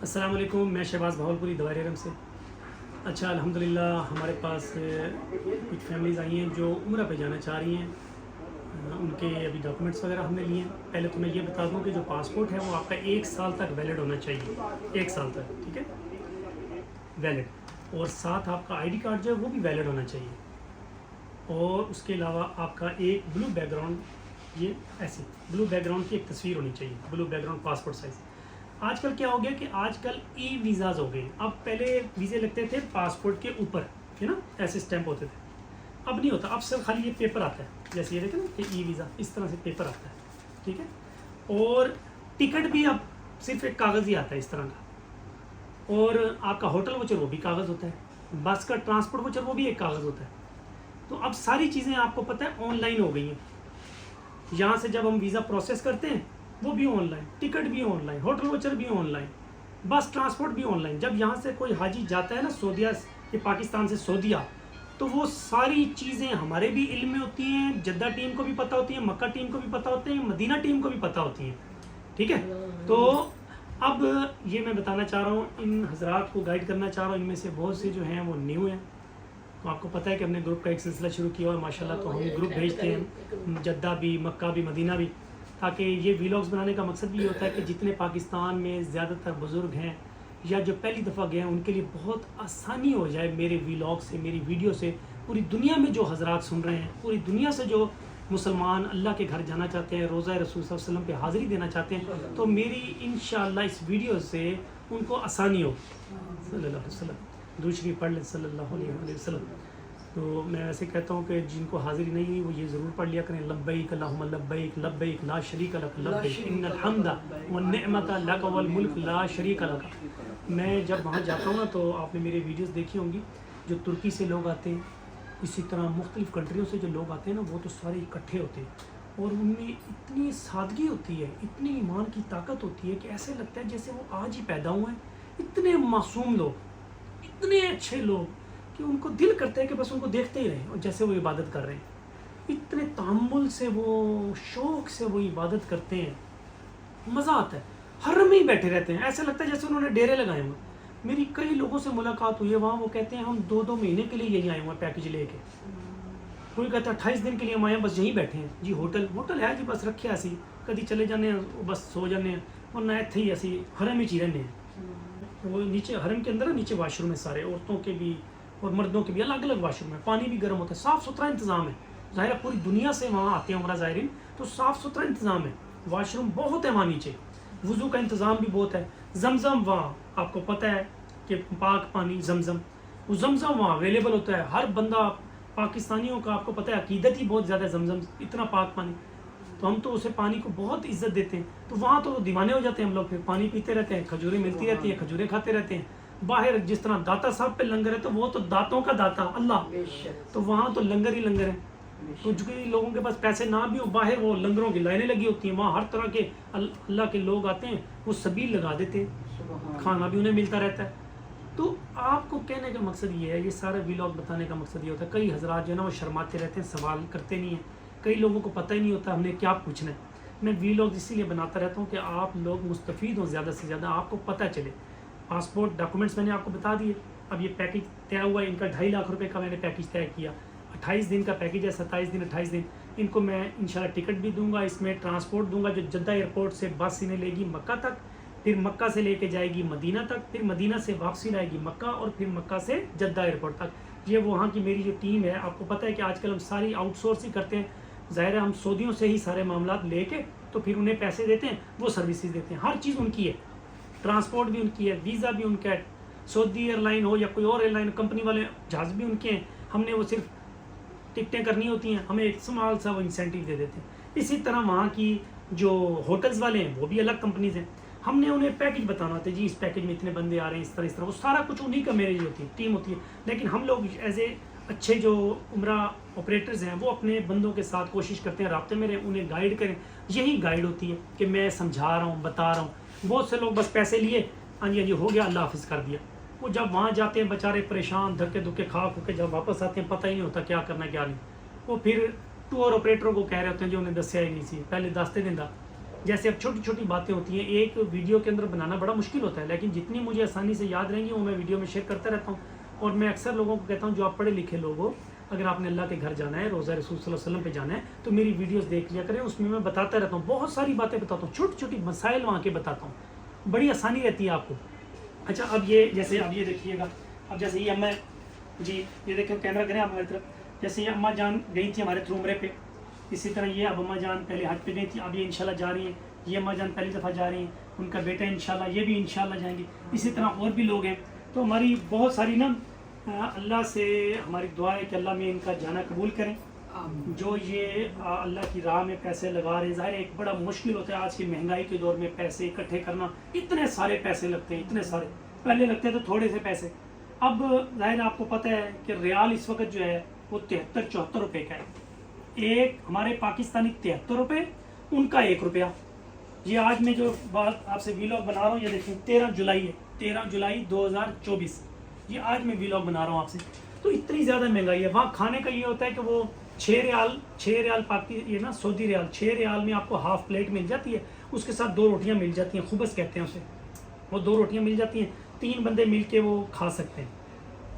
السلام علیکم، میں شہباز بھاولپوری دوائر ارم سے۔ اچھا الحمدللہ ہمارے پاس کچھ فیملیز آئی ہیں جو عمرہ پہ جانا چاہ رہی ہیں۔ ان کے ابھی ڈاکومنٹس وغیرہ ہم نے لیے ہیں۔ پہلے تو میں یہ بتا دوں کہ جو پاسپورٹ ہے وہ آپ کا 1 سال تک ویلڈ ہونا چاہیے، 1 سال تک، ٹھیک ہے، ویلڈ، اور ساتھ آپ کا آئی ڈی کارڈ جو ہے وہ بھی ویلڈ ہونا چاہیے، اور اس کے علاوہ آپ کا ایک بلو بیک گراؤنڈ، یہ ایسی بلو بیک گراؤنڈ کی ایک تصویر ہونی چاہیے، بلو بیک گراؤنڈ پاسپورٹ سائز۔ آج کل کیا ہو گیا کہ آج کل ای ویزاز ہو گئے۔ اب پہلے ویزے لگتے تھے پاسپورٹ کے اوپر، ہے نا، ایسے اسٹیمپ ہوتے تھے، اب نہیں ہوتا، اب صرف خالی یہ پیپر آتا ہے، جیسے یہ دیکھیں نا کہ ای ویزا اس طرح سے پیپر آتا ہے، ٹھیک ہے، اور ٹکٹ بھی اب صرف ایک کاغذ ہی آتا ہے اس طرح کا، اور آپ کا ہوٹل ووچر وہ بھی کاغذ ہوتا ہے، بس کا ٹرانسپورٹ ووچر وہ بھی ایک کاغذ ہوتا ہے۔ تو اب ساری چیزیں آپ کو پتہ ہے آن لائن ہو گئی ہیں۔ یہاں سے جب ہم ویزا پروسیس کرتے ہیں وہ بھی آن لائن، ٹکٹ بھی آن لائن، ہوٹل ووچر بھی آن لائن، بس ٹرانسپورٹ بھی آن لائن۔ جب یہاں سے کوئی حاجی جاتا ہے نا سعودیہ، یہ پاکستان سے سعودیہ، تو وہ ساری چیزیں ہمارے بھی علم میں ہوتی ہیں، جدہ ٹیم کو بھی پتہ ہوتی ہیں، مکہ ٹیم کو بھی پتہ ہوتی ہیں، مدینہ ٹیم کو بھی پتہ ہوتی ہیں، ٹھیک ہے۔ تو اب یہ میں بتانا چاہ رہا ہوں، ان حضرات کو گائیڈ کرنا چاہ رہا ہوں، ان میں سے بہت سے جو ہیں وہ نیو ہیں، تو آپ کو پتہ ہے کہ ہم نے گروپ کا ایک سلسلہ شروع کیا اور ماشاءاللہ تو ہم گروپ بھیجتے ہیں، جدہ بھی، مکہ بھی، مدینہ بھی، تاکہ یہ ویلاگز بنانے کا مقصد بھی ہوتا ہے کہ جتنے پاکستان میں زیادہ تر بزرگ ہیں یا جو پہلی دفعہ گئے ہیں ان کے لیے بہت آسانی ہو جائے میرے ویلاگ سے، میری ویڈیو سے۔ پوری دنیا میں جو حضرات سن رہے ہیں، پوری دنیا سے جو مسلمان اللہ کے گھر جانا چاہتے ہیں، روزہ رسول صلی اللہ علیہ وسلم پہ حاضری دینا چاہتے ہیں، تو میری انشاءاللہ اس ویڈیو سے ان کو آسانی ہو۔ صلی اللہ علیہ وسلم، درود شریف پڑھ لیں صلی اللہ علیہ وسلم۔ تو میں ایسے کہتا ہوں کہ جن کو حاضری نہیں ہوئی وہ یہ ضرور پڑھ لیا کریں، لبیک اللہم لبیک لبیک لا شریک لک لبیک ان الحمد والنعمت لک والملک لا شریک لک۔ میں جب وہاں جاتا ہوں نا تو آپ نے میرے ویڈیوز دیکھی ہوں گی، جو ترکی سے لوگ آتے ہیں، اسی طرح مختلف کنٹریوں سے جو لوگ آتے ہیں نا، وہ تو سارے اکٹھے ہوتے ہیں، اور ان میں اتنی سادگی ہوتی ہے، اتنی ایمان کی طاقت ہوتی ہے کہ ایسے لگتا ہے جیسے وہ آج ہی پیدا ہوئے ہیں۔ اتنے معصوم لوگ، اتنے اچھے لوگ کہ ان کو دل کرتا ہے کہ بس ان کو دیکھتے ہی رہیں، اور جیسے وہ عبادت کر رہے ہیں، اتنے تحمل سے، وہ شوق سے وہ عبادت کرتے ہیں، مزہ آتا ہے۔ حرم میں ہی بیٹھے رہتے ہیں، ایسا لگتا ہے جیسے انہوں نے ڈیرے لگائے ہوئے۔ میری کئی لوگوں سے ملاقات ہوئی ہے وہاں، وہ کہتے ہیں ہم 2 مہینے کے لیے یہیں آئے ہوئے ہیں پیکج لے کے، کوئی کہتا ہے 28 دن کے لیے ہم آئے ہیں بس یہیں بیٹھے ہیں جی، ہوٹل ہے جی، بس رکھے اسی کدی چلے جانے ہیں، بس سو جانے ہیں، ورنہ اتنے ہی اسی حرم ہی رہنے ہیں۔ وہ نیچے حرم کے اندر نیچے واش روم ہے، سارے عورتوں کے بھی اور مردوں کے بھی الگ الگ واش روم ہے، پانی بھی گرم ہوتا ہے، صاف ستھرا انتظام ہے۔ ظاہر ہے پوری دنیا سے وہاں آتے ہیں عمرہ زائرین، تو صاف ستھرا انتظام ہے، واش روم بہت ہے وہاں نیچے، وضو کا انتظام بھی بہت ہے۔ زمزم وہاں آپ کو پتہ ہے کہ پاک پانی زمزم، وہ زمزم وہاں اویلیبل ہوتا ہے، ہر بندہ، پاکستانیوں کا آپ کو پتہ ہے عقیدت ہی بہت زیادہ ہے زمزم، اتنا پاک پانی، تو ہم تو اسے پانی کو بہت عزت دیتے ہیں۔ تو وہاں تو دیوانے ہو جاتے ہیں ہم لوگ، پھر پانی پیتے رہتے ہیں، کھجوریں ملتی رہتی ہیں، کھجوریں کھاتے رہتے ہیں۔ باہر جس طرح داتا صاحب پہ لنگر ہے تو وہ تو داتوں کا داتا اللہ، تو وہاں تو لنگر ہی لنگر ہے۔ تو جو لوگوں کے پاس پیسے نہ بھی ہو، باہر وہ لنگروں کی لائنیں لگی ہوتی ہیں، وہاں ہر طرح کے اللہ کے لوگ آتے ہیں، وہ سبیل لگا دیتے ہیں، کھانا بھی انہیں ملتا رہتا ہے۔ تو آپ کو کہنے کا مقصد یہ ہے، یہ سارا ویلاگ بتانے کا مقصد یہ ہوتا ہے، کئی حضرات جو ہے نا وہ شرماتے رہتے ہیں، سوال کرتے نہیں ہیں، کئی لوگوں کو پتہ ہی نہیں ہوتا ہم نے کیا پوچھنا ہے۔ میں ویلاگ اسی لیے بناتا رہتا ہوں کہ آپ لوگ مستفید ہوں، زیادہ سے زیادہ آپ کو پتہ چلے۔ پاسپورٹ ڈاکومنٹس میں نے آپ کو بتا دیے، اب یہ پیکج طے ہوا ہے، ان کا 2.5 لاکھ روپے کا میں نے پیکج طے کیا، 28 دن کا پیکج ہے، 27 دن 28 دن، ان کو میں انشاءاللہ ٹکٹ بھی دوں گا، اس میں ٹرانسپورٹ دوں گا، جو جدہ ایئرپورٹ سے بس انہیں لے گی مکہ تک، پھر مکہ سے لے کے جائے گی مدینہ تک، پھر مدینہ سے واپسی لائے گی مکہ، اور پھر مکہ سے جدہ ایئرپورٹ تک۔ یہ وہاں کی میری جو ٹیم ہے، آپ کو پتہ ہے کہ آج کل ہم ساری آؤٹ سورس ہی کرتے ہیں، ظاہر ہے ہم سعودیوں سے ہی سارے معاملات لے کے تو پھر انہیں پیسے دیتے ہیں، وہ سروسز دیتے ہیں، ہر چیز ان کی ہے، ٹرانسپورٹ بھی ان کی ہے، ویزا بھی ان کا ہے، سعودی ایئر لائن ہو یا کوئی اور ایئر لائن کمپنی والے جہاز بھی ان کے ہیں، ہم نے وہ صرف ٹکٹیں کرنی ہوتی ہیں، ہمیں ایک سمال سا وہ انسینٹیو دے دیتے ہیں۔ اسی طرح وہاں کی جو ہوٹلز والے ہیں وہ بھی الگ کمپنیز ہیں، ہم نے انہیں پیکج بتانا ہوتا ہے، جی اس پیکج میں اتنے بندے آ رہے ہیں، اس طرح وہ سارا کچھ انہیں کا مینیج ہوتی ہے، ٹیم ہوتی ہے۔ لیکن ہم لوگ ایز اے اچھے جو عمرہ آپریٹرز ہیں وہ اپنے بندوں کے ساتھ کوشش کرتے ہیں رابطے میں رہیں، انہیں گائیڈ کریں، یہی گائیڈ ہوتی ہے کہ میں سمجھا رہا ہوں، بتا رہا ہوں۔ بہت سے لوگ بس پیسے لیے، ہاں جی ہو گیا، اللہ حافظ کر دیا، وہ جب وہاں جاتے ہیں بیچارے پریشان، دھکے دھکے کھا کے جب واپس آتے ہیں پتہ ہی نہیں ہوتا کیا کرنا کیا نہیں۔ وہ پھر ٹور آپریٹروں کو کہہ رہے ہوتے ہیں جو انہیں دسیا ہی نہیں سی، پہلے دستے دینا جیسے اب چھوٹی چھوٹی باتیں ہوتی ہیں، ایک ویڈیو کے اندر بنانا بڑا مشکل ہوتا ہے، لیکن جتنی مجھے آسانی سے یاد رہیں گی وہ میں ویڈیو میں شیئر کرتا رہتا ہوں. اور میں اکثر لوگوں کو کہتا ہوں جو آپ پڑھے لکھے لوگ ہو، اگر آپ نے اللہ کے گھر جانا ہے، روزہ رسول صلی اللہ علیہ وسلم پہ جانا ہے، تو میری ویڈیوز دیکھ لیا کریں. اس میں بتاتا رہتا ہوں، بہت ساری باتیں بتاتا ہوں، چھوٹی چھوٹی مسائل وہاں کے بتاتا ہوں، بڑی آسانی رہتی ہے آپ کو. اچھا اب یہ جیسے اب یہ دیکھیے گا، اب جیسے یہ اماں جی یہ دیکھیں کیمرہ کریں آپ ہماری طرف، جیسے یہ اماں جان گئی تھی ہمارے تھرو عمرے پہ، اسی طرح یہ اب اماں جان پہلے حج پہ گئی تھی، اب یہ انشاءاللہ جا رہی ہیں. یہ اماں جان پہلی دفعہ جا رہی ہیں، ان کا بیٹا انشاءاللہ، یہ بھی انشاءاللہ جائیں گے. اسی طرح اور بھی لوگ ہیں. تو ہماری بہت ساری نا اللہ سے ہماری دعا ہے کہ اللہ میں ان کا جانا قبول کریں. جو یہ اللہ کی راہ میں پیسے لگا رہے ہیں، ظاہر ایک بڑا مشکل ہوتا ہے آج کی مہنگائی کے دور میں پیسے اکٹھے کرنا، اتنے سارے پیسے لگتے ہیں، اتنے سارے. پہلے لگتے تھے تھوڑے سے پیسے. اب ظاہر آپ کو پتہ ہے کہ ریال اس وقت جو ہے وہ 73-74 روپے کا ہے. ایک ہمارے پاکستانی 73 روپے، ان کا 1 روپیہ. یہ آج میں جو بات آپ سے ویلاگ بنا رہا ہوں، یہ دیکھیں 13 جولائی ہے، 13 جولائی 2024. یہ آج میں ویلاگ بنا رہا ہوں آپ سے. تو اتنی زیادہ مہنگائی ہے. وہاں کھانے کا یہ ہوتا ہے کہ وہ 6 ریال یہ نا سعودی ریال، 6 ریال میں آپ کو ہاف پلیٹ مل جاتی ہے. اس کے ساتھ 2 روٹیاں مل جاتی ہیں، خبز کہتے ہیں اسے. وہ 2 روٹیاں مل جاتی ہیں، 3 بندے مل کے وہ کھا سکتے ہیں.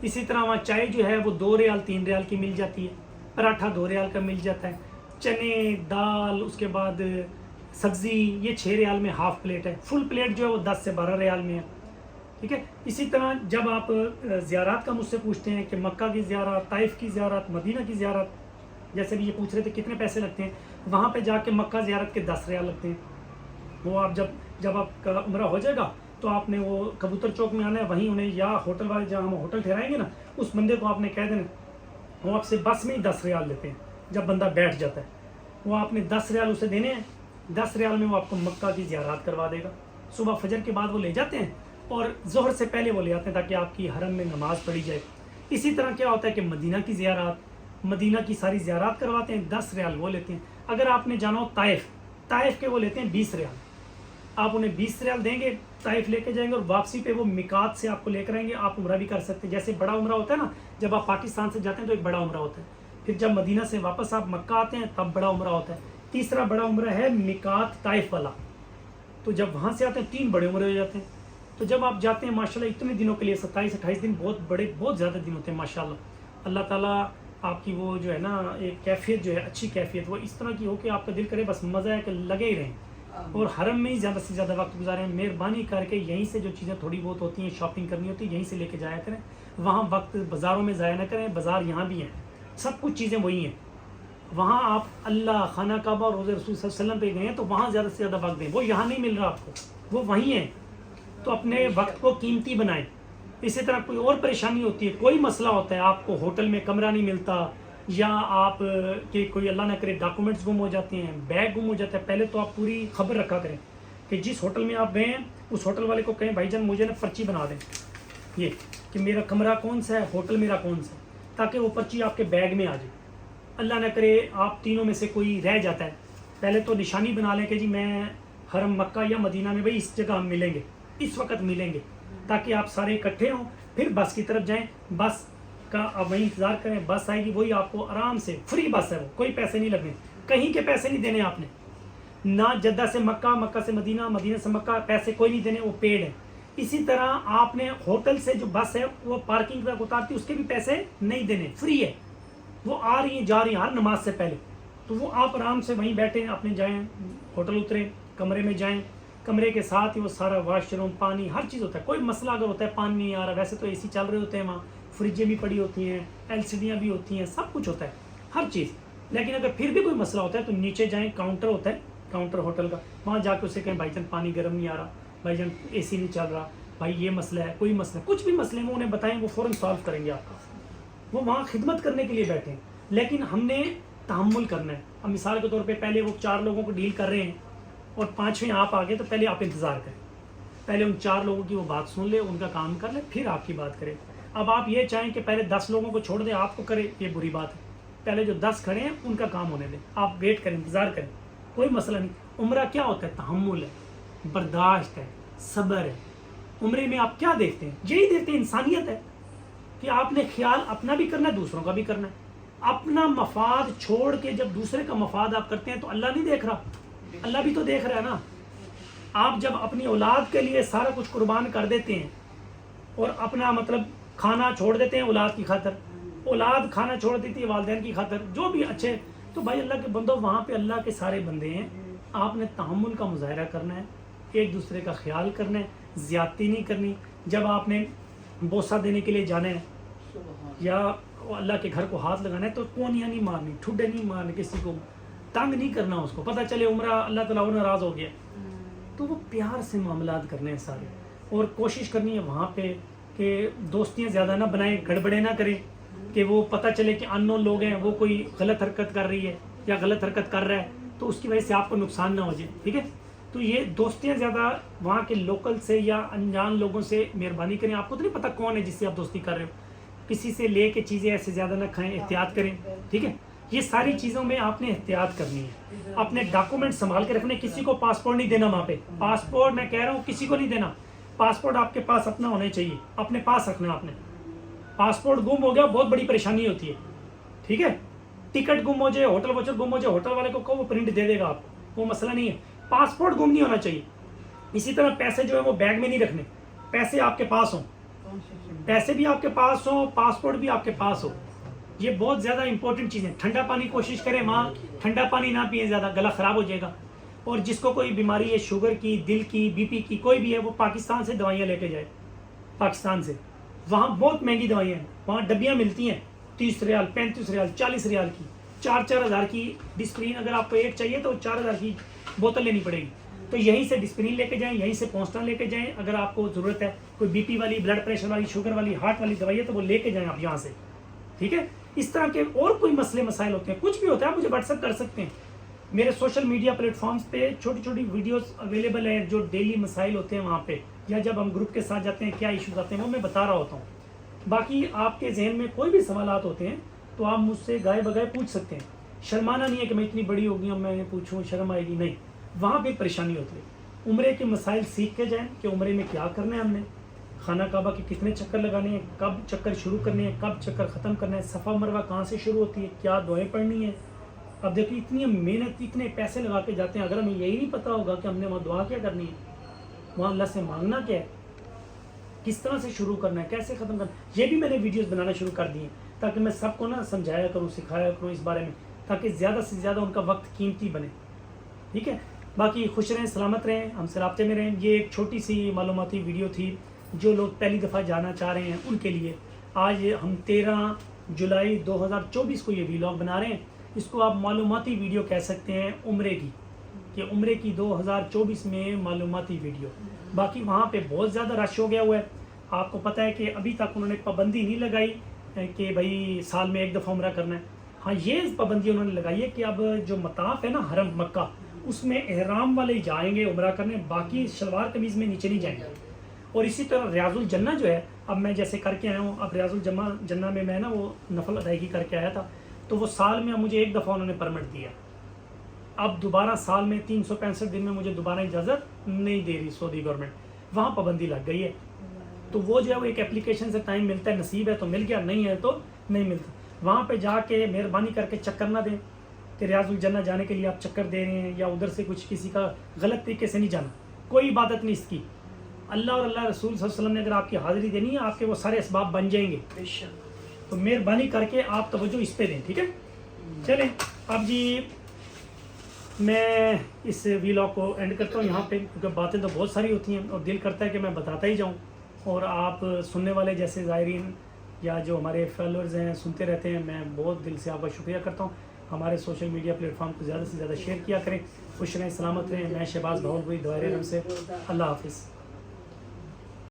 اسی طرح وہاں چائے جو ہے وہ 2 ریال 3 ریال کی مل جاتی ہے. پراٹھا 2 ریال کا مل جاتا ہے. چنے، دال، اس کے بعد سبزی، یہ 6 ریال میں ہاف پلیٹ ہے. فل پلیٹ جو ہے وہ 10 سے 12 ریال میں ہے. ٹھیک ہے. اسی طرح جب آپ زیارات کا مجھ سے پوچھتے ہیں کہ مکہ کی زیارت، طائف کی زیارت، مدینہ کی زیارت، جیسے بھی یہ پوچھ رہے تھے کتنے پیسے لگتے ہیں، وہاں پہ جا کے مکہ زیارت کے 10 ریال لگتے ہیں. وہ آپ جب آپ کا عمرہ ہو جائے گا تو آپ نے وہ کبوتر چوک میں آنا ہے، وہیں انہیں یا ہوٹل والے جہاں ہم ہوٹل ٹھہرائیں گے نا، اس بندے کو آپ نے کہہ دینا، وہ آپ سے بس میں ہی 10 ریال لیتے ہیں. جب بندہ بیٹھ جاتا ہے وہ آپ نے 10 ریال اسے دینے ہیں. 10 ریال میں وہ آپ کو مکہ کی زیارات کروا دے گا. صبح فجر کے بعد وہ لے جاتے ہیں اور ظہر سے پہلے وہ لے آتے ہیں تاکہ آپ کی حرم میں نماز پڑھی جائے. اسی طرح کیا ہوتا ہے کہ مدینہ کی زیارات، مدینہ کی ساری زیارات کرواتے ہیں، 10 ریال وہ لیتے ہیں. اگر آپ نے جانا ہو طائف کے وہ لیتے ہیں 20 ریال. آپ انہیں 20 ریال دیں گے، طائف لے کے جائیں گے اور واپسی پہ وہ میقات سے آپ کو لے کر آئیں گے. آپ عمرہ بھی کر سکتے ہیں. جیسے بڑا عمرہ ہوتا ہے نا، جب آپ پاکستان سے جاتے ہیں تو ایک بڑا عمرہ ہوتا ہے. پھر جب مدینہ سے واپس آپ مکہ آتے ہیں تب بڑا عمرہ ہوتا ہے. تیسرا بڑا عمرہ ہے میقات طائف والا. تو جب وہاں سے آتے ہیں 3 بڑے عمرے ہو جاتے ہیں. تو جب آپ جاتے ہیں ماشاءاللہ اتنے دنوں کے لیے، 27-28 دن، بہت زیادہ دن ہوتے ہیں ماشاءاللہ. اللہ تعالیٰ آپ کی وہ جو ہے نا ایک کیفیت جو ہے، اچھی کیفیت، وہ اس طرح کی ہو کہ آپ کا دل کرے بس مزہ ہے کہ لگے ہی رہیں اور حرم میں ہی زیادہ سے زیادہ وقت گزاریں. مہربانی کر کے یہیں سے جو چیزیں تھوڑی بہت ہوتی ہیں، شاپنگ کرنی ہوتی ہے، یہیں سے لے کے جایا کریں. وہاں وقت بازاروں میں ضائع نہ کریں. بازار یہاں بھی ہیں، سب کچھ چیزیں وہی ہیں. وہاں آپ اللہ، خانہ کعبہ اور روزے رسول صلی اللہ علیہ وسلم پہ گئے ہیں تو وہاں زیادہ سے زیادہ وقت دیں. وہ یہاں نہیں مل رہا آپ کو، وہ وہیں ہیں. تو اپنے وقت کو قیمتی بنائیں. اسی طرح کوئی اور پریشانی ہوتی ہے، کوئی مسئلہ ہوتا ہے، آپ کو ہوٹل میں کمرہ نہیں ملتا، یا آپ کے کوئی اللہ نہ کرے ڈاکومنٹس گم ہو جاتے ہیں، بیگ گم ہو جاتا ہے، پہلے تو آپ پوری خبر رکھا کریں کہ جس ہوٹل میں آپ گئے ہیں اس ہوٹل والے کو کہیں بھائی جان مجھے نا پرچی بنا دیں یہ کہ میرا کمرہ کون سا ہے، ہوٹل میرا کون سا ہے، تاکہ وہ پرچی آپ کے بیگ میں آ جائے. اللہ نہ کرے آپ تینوں میں سے کوئی رہ جاتا ہے، پہلے تو نشانی بنا لیں کہ جی میں حرم مکہ یا مدینہ میں بھائی اس جگہ ہم ملیں گے، اس وقت ملیں گے، تاکہ آپ سارے اکٹھے ہوں. پھر بس کی طرف جائیں، بس کا آپ وہیں انتظار کریں، بس آئے گی، وہی آپ کو آرام سے فری بس ہے، وہ کوئی پیسے نہیں لگنے، کہیں کے پیسے نہیں دینے آپ نے. نہ جدہ سے مکہ، مکہ سے مدینہ، مدینہ سے مکہ، پیسے کوئی نہیں دینے، وہ پیڈ ہے. اسی طرح آپ نے ہوٹل سے جو بس ہے وہ پارکنگ تک اتارتی، اس کے بھی پیسے نہیں دینے، فری ہے. وہ آ رہی ہیں جا رہی ہیں ہر نماز سے پہلے، تو وہ آپ آرام سے وہیں بیٹھیں، اپنے جائیں، ہوٹل اتریں، کمرے میں جائیں. کمرے کے ساتھ ہی وہ سارا واش روم، پانی، ہر چیز ہوتا ہے. کوئی مسئلہ اگر ہوتا ہے پانی نہیں آ رہا، ویسے تو اے سی چل رہے ہوتے ہیں وہاں، فریجیں بھی پڑی ہوتی ہیں، LCDیاں بھی ہوتی ہیں، سب کچھ ہوتا ہے، ہر چیز. لیکن اگر پھر بھی کوئی مسئلہ ہوتا ہے تو نیچے جائیں، کاؤنٹر ہوتا ہے، کاؤنٹر ہوٹل کا، وہاں جا کے اسے کہیں بھائی جان پانی گرم نہیں آ رہا، بھائی جان AC نہیں چل رہا، بھائی یہ مسئلہ ہے، کوئی مسئلہ، کچھ بھی مسئلے وہ انہیں بتائیں، وہ فوراً سالو کریں گے آپ کا. وہ وہاں خدمت کرنے کے لیے بیٹھے ہیں. لیکن ہم نے تحمل کرنا ہے. اب مثال کے طور پہ پہلے وہ 4 لوگوں کو ڈیل کر رہے ہیں اور 5ویں آپ آ گئے، تو پہلے آپ انتظار کریں، پہلے ان 4 لوگوں کی وہ بات سن لے، ان کا کام کر لے، پھر آپ کی بات کرے. اب آپ یہ چاہیں کہ پہلے 10 لوگوں کو چھوڑ دیں آپ کو کرے، یہ بری بات ہے. پہلے جو 10 کھڑے ہیں ان کا کام ہونے دیں، آپ ویٹ کریں، انتظار کریں، کوئی مسئلہ نہیں. عمرہ کیا ہوتا ہے؟ تحمل ہے، برداشت ہے، صبر ہے. عمرے میں آپ کیا دیکھتے ہیں؟ یہی دیکھتے ہیں، انسانیت ہے کہ آپ نے خیال اپنا بھی کرنا ہے، دوسروں کا بھی کرنا ہے. اپنا مفاد چھوڑ کے جب دوسرے کا مفاد آپ کرتے ہیں تو اللہ نہیں دیکھ رہا؟ اللہ بھی تو دیکھ رہا ہے نا. آپ جب اپنی اولاد کے لیے سارا کچھ قربان کر دیتے ہیں اور اپنا مطلب کھانا چھوڑ دیتے ہیں اولاد کی خاطر, اولاد کھانا چھوڑ دیتی ہے والدین کی خاطر, جو بھی اچھے, تو بھائی اللہ کے بندوں وہاں پہ اللہ کے سارے بندے ہیں. آپ نے تحمل کا مظاہرہ کرنا ہے, ایک دوسرے کا خیال کرنا ہے, زیادتی نہیں کرنی. جب آپ نے بوسہ دینے کے لیے جانا ہے یا اللہ کے گھر کو ہاتھ لگانا ہے تو کونیاں نہیں مارنی, ٹھڈے نہیں مارنے, کسی کو تنگ نہیں کرنا. اس کو پتہ چلے عمرہ اللہ تعالیٰ اور ناراض ہو گیا, تو وہ پیار سے معاملات کرنے ہیں سارے. اور کوشش کرنی ہے وہاں پہ کہ دوستیاں زیادہ نہ بنائیں, گڑبڑے نہ کریں کہ وہ پتہ چلے کہ ان نون لوگ ہیں, وہ کوئی غلط حرکت کر رہی ہے یا غلط حرکت کر رہا ہے تو اس کی وجہ سے آپ کو نقصان نہ ہو جائے. ٹھیک ہے, تو یہ دوستیاں زیادہ وہاں کے لوکل سے یا انجان لوگوں سے مہربانی کریں. آپ کو تو نہیں پتہ کون ہے جس سے آپ دوستی کر رہے ہو, کسی سے لے کے چیزیں ایسے زیادہ نہ کھائیں, احتیاط کریں. ٹھیک ہے, یہ ساری چیزوں میں آپ نے احتیاط کرنی ہے. اپنے ڈاکومنٹ سنبھال کے رکھنے, کسی کو پاسپورٹ نہیں دینا وہاں پہ. پاسپورٹ میں کہہ رہا ہوں کسی کو نہیں دینا. پاسپورٹ آپ کے پاس اپنا ہونا چاہیے, اپنے پاس رکھنا. آپ نے پاسپورٹ گم ہو گیا بہت بڑی پریشانی ہوتی ہے. ٹھیک ہے, ٹکٹ گم ہو جائے, ہوٹل ووچر گم ہو جائے, ہوٹل والے کو کہو وہ پرنٹ دے دے گا آپ کو, وہ مسئلہ نہیں ہے. پاسپورٹ گم نہیں ہونا چاہیے. اسی طرح پیسے جو ہے وہ بیگ میں نہیں رکھنے, پیسے آپ کے پاس ہوں, پیسے بھی آپ کے پاس ہوں, پاسپورٹ بھی آپ کے پاس ہو. یہ بہت زیادہ امپورٹنٹ چیز ہے. ٹھنڈا پانی کوشش کریں وہاں ٹھنڈا پانی نہ پئیں زیادہ, گلا خراب ہو جائے گا. اور جس کو کوئی بیماری ہے, شوگر کی, دل کی, بی پی کی, کوئی بھی ہے, وہ پاکستان سے دوائیاں لے کے جائے. پاکستان سے وہاں بہت مہنگی دوائیاں ہیں, وہاں ڈبیاں ملتی ہیں 30 ریال, 35 ریال, 40 ریال کی, 4-4 ہزار کی ڈسپرین. اگر آپ کو ایک چاہیے تو 4 ہزار کی بوتل لینی پڑے گی. تو یہیں سے ڈسپرین لے کے جائیں, یہیں سے پونسٹا لے کے جائیں. اگر آپ کو ضرورت ہے کوئی بی پی والی, بلڈ پریشر والی, شوگر والی, ہارٹ والی دوائی ہے تو وہ لے کے جائیں آپ یہاں سے. ٹھیک ہے, اس طرح کے اور کوئی مسئلے مسائل ہوتے ہیں, کچھ بھی ہوتا ہے, مجھے واٹس ایپ کر سکتے ہیں. میرے سوشل میڈیا پلیٹ فارمز پہ چھوٹی چھوٹی ویڈیوز اویلیبل ہیں جو ڈیلی مسائل ہوتے ہیں وہاں پہ, یا جب ہم گروپ کے ساتھ جاتے ہیں کیا ایشوز آتے ہیں وہ میں بتا رہا ہوتا ہوں. باقی آپ کے ذہن میں کوئی بھی سوالات ہوتے ہیں تو آپ مجھ سے گائے بگائے پوچھ سکتے ہیں. شرمانا نہیں ہے کہ میں اتنی بڑی ہو گئی ہوں میں پوچھوں, شرم آئے گی نہیں. وہاں بھی پریشانی ہوتی ہے. عمرے کے مسائل سیکھ کے جائیں کہ عمرے میں کیا کرنا ہے, ہم نے خانہ کعبہ کے کتنے چکر لگانے ہیں, کب چکر شروع کرنے ہیں, کب چکر ختم کرنا ہے, صفا مروہ کہاں سے شروع ہوتی ہے, کیا دعائیں پڑھنی ہیں. اب دیکھیے اتنی محنت, اتنے پیسے لگا کے جاتے ہیں, اگر ہمیں یہی نہیں پتہ ہوگا کہ ہم نے وہاں دعا کیا کرنی ہے, وہاں اللہ سے مانگنا کیا ہے, کس طرح سے شروع کرنا ہے, کیسے ختم کرنا ہے, یہ بھی میں نے ویڈیوز بنانا شروع کر دی ہیں تاکہ میں سب کو نا سمجھایا کروں, سکھایا کروں اس بارے میں, تاکہ زیادہ سے زیادہ ان کا وقت قیمتی بنے. ٹھیک ہے, باقی خوش رہیں, سلامت رہیں, ہم سے رابطے میں رہیں. یہ ایک چھوٹی سی معلوماتی ویڈیو تھی جو لوگ پہلی دفعہ جانا چاہ رہے ہیں ان کے لیے. آج ہم 13 جولائی 2024 کو یہ ویلاگ بنا رہے ہیں. اس کو آپ معلوماتی ویڈیو کہہ سکتے ہیں عمرے کی, کہ عمرے کی 2024 میں معلوماتی ویڈیو. باقی وہاں پہ بہت زیادہ رش ہو گیا ہوا ہے. آپ کو پتہ ہے کہ ابھی تک انہوں نے پابندی نہیں لگائی کہ بھائی سال میں ایک دفعہ عمرہ کرنا ہے. ہاں یہ پابندی انہوں نے لگائی ہے کہ اب جو مطاف ہے نا حرم مکہ, اس میں احرام والے جائیں گے عمرہ کرنے, باقی شلوار قمیض میں نیچے نہیں جائیں گے. اور اسی طرح ریاض الجنہ جو ہے, اب میں جیسے کر کے آیا ہوں, اب ریاض الجنہ میں میں نا وہ نفل ادائیگی کر کے آیا تھا, تو وہ سال میں مجھے ایک دفعہ انہوں نے پرمٹ دیا. اب دوبارہ سال میں 365 دن میں مجھے دوبارہ اجازت نہیں دے رہی سعودی گورنمنٹ, وہاں پابندی لگ گئی ہے. تو وہ جو ہے وہ ایک اپلیکیشن سے ٹائم ملتا ہے, نصیب ہے تو مل گیا, نہیں ہے تو نہیں ملتا. وہاں پہ جا کے مہربانی کر کے چکر نہ دیں کہ ریاض الجنہ جانے کے لیے آپ چکر دے رہے ہیں, یا ادھر سے کچھ کسی کا غلط طریقے سے نہیں جانا. کوئی عبادت نہیں اس کی. اللہ اور اللہ رسول صلی اللہ علیہ وسلم نے اگر آپ کی حاضری دینی ہے, آپ کے وہ سارے اسباب بن جائیں گے. تو مہربانی کر کے آپ توجہ اس پہ دیں. ٹھیک ہے, چلیں اب جی میں اس ویلاگ کو اینڈ کرتا ہوں یہاں پہ, کیونکہ باتیں تو بہت ساری ہوتی ہیں اور دل کرتا ہے کہ میں بتاتا ہی جاؤں, اور آپ سننے والے جیسے زائرین یا جو ہمارے فالوورز ہیں سنتے رہتے ہیں, میں بہت دل سے آپ کا شکریہ کرتا ہوں. ہمارے سوشل میڈیا پلیٹ فارم کو زیادہ سے زیادہ شیئر کیا کریں. خوش رہیں, سلامت رہیں. میں شہباز بھاولپوری دوائر رم سے. اللہ حافظ.